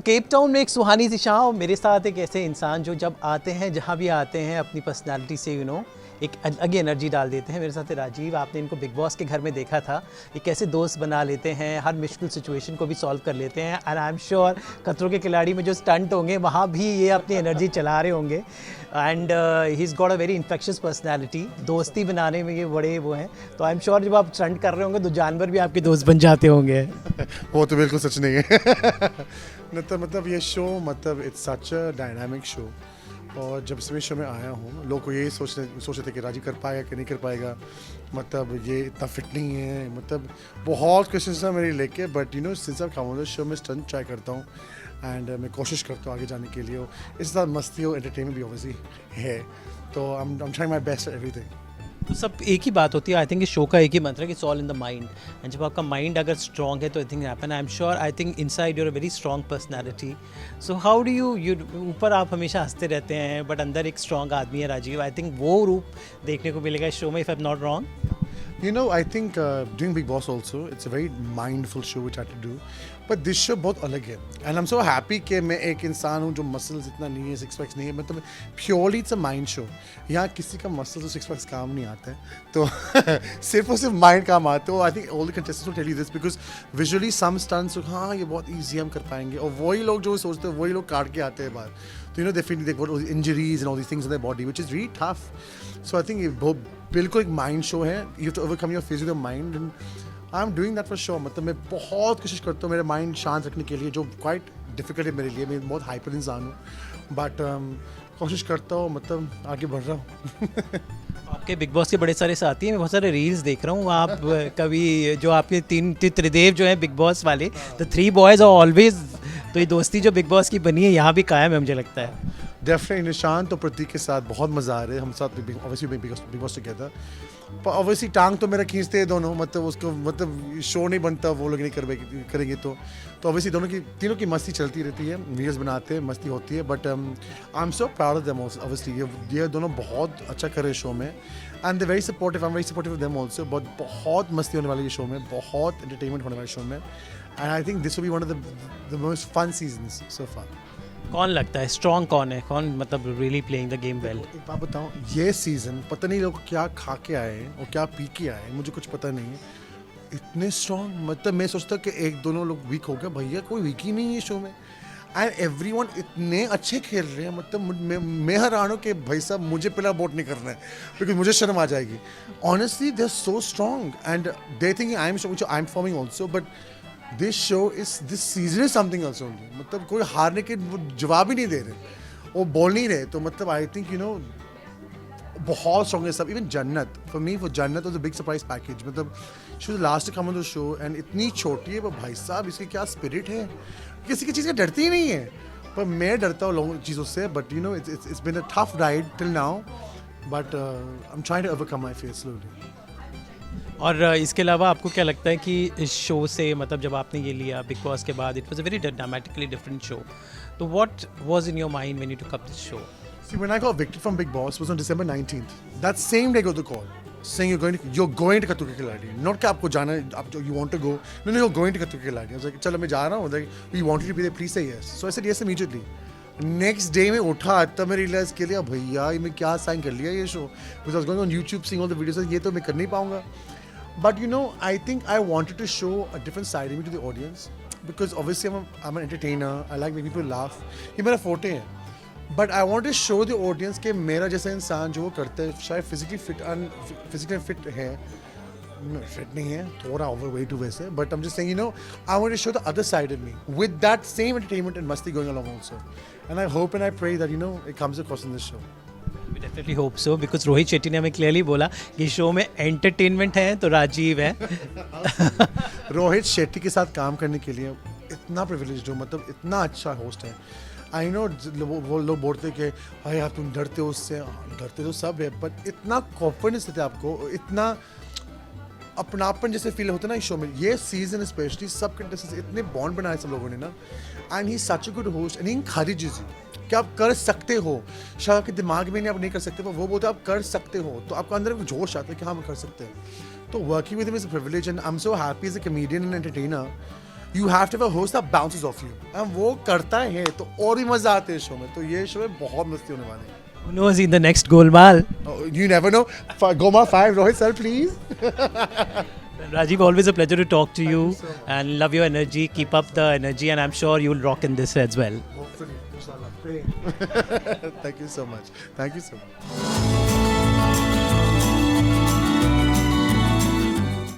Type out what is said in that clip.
Cape Town में एक सुहानी सी शाम, और मेरे साथ एक ऐसे इंसान जो जब आते हैं, जहाँ भी आते हैं, अपनी पर्सनालिटी से एक अलग ही एनर्जी डाल देते हैं। मेरे साथ है राजीव। आपने इनको बिग बॉस के घर में देखा था, ये कैसे दोस्त बना लेते हैं, हर मुश्किल सिचुएशन को भी सॉल्व कर लेते हैं। एंड आई एम श्योर खतरों के खिलाड़ी में जो स्टंट होंगे वहाँ भी ये अपनी एनर्जी चला रहे होंगे। And he is got a very infectious personality. दोस्ती बनाने में ये बड़े वो हैं, तो आई एम श्योर जब आप स्टंट कर रहे होंगे तो जानवर भी आपके दोस्त बन जाते होंगे। वो तो बिल्कुल सच नहीं है। मतलब ये शो मतलब it's such a dynamic show, और जब से मैं शो में आया हूँ लोग को यही सोचते थे कि राजी कर पाएगा कि नहीं कर पाएगा, मतलब ये इतना फिट नहीं है, मतलब बहुत क्वेश्चन है मेरे लेके। But you know since I come on the show मैं स्टंट ट्राई करता हूँ एंड मैं कोशिश करता हूँ आगे जाने के लिए। इसके साथ मस्ती और एंटरटेनमेंट भी ऑब्वियसली है, तो आई am trying my best at everything. तो सब एक ही बात होती है। आई थिंक इस शो का एक ही मंत्र है कि it's all in the mind. And जब आपका माइंड अगर स्ट्रॉन्ग है तो I think happen. I am sure, I think inside you're a very strong personality. So how do you ऊपर आप हमेशा हंसते रहते हैं, बट अंदर एक स्ट्रॉन्ग आदमी है राजीव। आई थिंक वो रूप देखने को मिलेगा इस शो में, if I am not wrong. You know, I think doing Big Boss also, it's a very mindful show which I had to do. But this show बहुत अलग है, and I'm so happy कि मैं एक इंसान हूँ जो मसल्स इतना नहीं है, सिक्स पैक्स नहीं है, मतलब purely it's a mind show. यहाँ किसी का मसल्स और सिक्स पैक्स काम नहीं आता है, तो सिर्फ और सिर्फ माइंड काम आता है। I think all the contestants will tell you this because visually some stunts हाँ ये बहुत ईजी हम कर पाएंगे, और वही लोग जो सोचते हैं वही लोग काट के आते हैं बाहर। तो यू नो डेफिनेटली देख what injuries and all these things in their body which is really tough. So I think ये बहुत बिल्कुल एक माइंड शो है। You have to overcome your fear with your mind, and I am doing that for sure. मतलब मैं बहुत कोशिश करता हूँ मेरे माइंड शांत रखने के लिए, जो क्वाइट डिफिकल्ट है मेरे लिए। मैं बहुत हाइपर इंसान हूँ, बट कोशिश करता हूँ, मतलब आगे बढ़ रहा हूँ। आपके बिग बॉस के बड़े सारे साथी हैं, मैं बहुत सारे रील्स देख रहा हूँ। आप कभी जो आपके तीन त्रिदेव जो हैं बिग बॉस वाले, the three boys are always, तो ये दोस्ती जो बिग बॉस की बनी है यहाँ भी कायम है मुझे लगता है। डेफिनेटली निशांत और प्रतीक के साथ बहुत मज़ा आ रहा है, हम साथ ऑब्वियसली बिग बॉस टुगेदर। पर ऑब्वियसली टांग तो मेरा खींचते हैं दोनों, मतलब उसको मतलब शो नहीं बनता वो लोग नहीं करेंगे तो ऑब्वियसली दोनों की तीनों की मस्ती चलती रहती है, वीडियोस बनाते हैं, मस्ती होती है। But I am so proud of them also. Obviously ये दोनों बहुत अच्छा कर रहे हैं शो में, and they very supportive. I am very supportive of them also. बहुत मस्ती होने वाली है शो में, बहुत एंटरटेनमेंट होने वाले शो में, and I think this will be one of the most fun seasons so far. कौन लगता है स्ट्रॉन्ग, कौन है, कौन मतलब really playing the game well? एक बात बताऊं, ये सीजन पता नहीं लोग क्या खा के आए हैं और क्या पी के आए हैं, मुझे कुछ पता नहीं है। इतने स्ट्रॉन्ग, मतलब मैं सोचता कि एक दोनों लोग वीक हो गए, भैया कोई वीक ही नहीं है शो में। एंड एवरीवन इतने अच्छे खेल रहे हैं, मतलब मैं हैरान हूं कि भाई साहब मुझे पहला वोट नहीं करना है बिकॉज मुझे शर्म आ जाएगी। Honestly they are so strong and they think I am performing also, but this season is something else only. मतलब कोई हारने के जवाब ही नहीं दे रहे, वो बोल नहीं रहे। तो मतलब आई थिंक यू नो बहुत स्ट्रॉन्ग है सब। इवन जन्नत, फॉर मी वो Jannat was a big surprise package. मतलब she was last to come on the show, and इतनी छोटी है, पर भाई साहब इसकी क्या स्पिरिट है, किसी की चीज़ का डरती ही नहीं है। पर मैं डरता हूँ लोगों चीज़ों से, but you know it's been a tough ride till now, but I am trying to overcome my fear slowly. और इसके अलावा आपको क्या लगता है कि इस शो से, मतलब जब आपने ये लिया बिग बॉस के बाद, it was a very dramatically different show, तो what was in your mind when you took up this show? See, when I got evicted from Big Boss was on December 19th. That same day got the call saying you're going to Kattu Ke Khiladi. Not कि आपको जाना है, आप you want to go. No, you're going to Kattu Ke Khiladi. I was like, चलो मैं जा रहा हूँ. Like, we wanted to be there. Please say yes. So I said yes immediately. Next day मैं उठा तब मैं realize के लिए भैया ये मैं क्या sign कर लिया ये show. Because I was going on YouTube seeing all the videos. ये तो मैं कर नहीं पाऊँगा. But you know, I think I wanted to show a different side of me to the audience. Because obviously I'm an entertainer. I like making people laugh. ये मेरा forte है. But I want to show the audience कि मेरा जैसा इंसान जो वो करता है, शायद फिजिकली फिट है, फिट नहीं है, थोड़ा ओवर वेट टू वैसे, but I am just saying you know I want to show the other side of me with that same entertainment and मस्ती going along also, and I hope and I pray that you know it comes across in this show. We definitely hope so, because Rohit Shetty ने हमें clearly बोला कि show में entertainment है तो राजीव है। रोहित शेट्टी के साथ काम करने के लिए इतना प्रिविलेज हो, मतलब इतना अच्छा होस्ट है। आई नो वो लोग बोलते कि भाई आप तुम डरते हो उससे, डरते तो सब है, बट इतना कॉन्फिडेंस देते आपको, इतना अपनापन जैसे फील होता है ना इस शो में। ये सीजन स्पेशली सब कंटेस्टेंट्स इतने बॉन्ड बनाए सब लोगों ने ना, and he such a good host and he encourages you कि आप कर सकते हो। शायद आपके दिमाग में नहीं, आप नहीं कर सकते, पर वो बोलते आप कर सकते हो, तो आपको अंदर एक जोश आता है कि हाँ हम कर सकते हैं। तो working with him is a privilege, and I am so happy as a comedian and entertainer you have to have a host that bounces off you. And वो करता है तो और भी मजा आते हैं शो में. तो ये शो में बहुत मस्ती होने वाली है. Who knows in the next Golmaal? Oh, you never know. Goma 5, Rohit sir, please. Rajiv, always a pleasure to talk to you and love your energy. Keep up the energy, and I'm sure you'll rock in this as well. Hopefully, inshallah. Thank you so much. Thank you so much.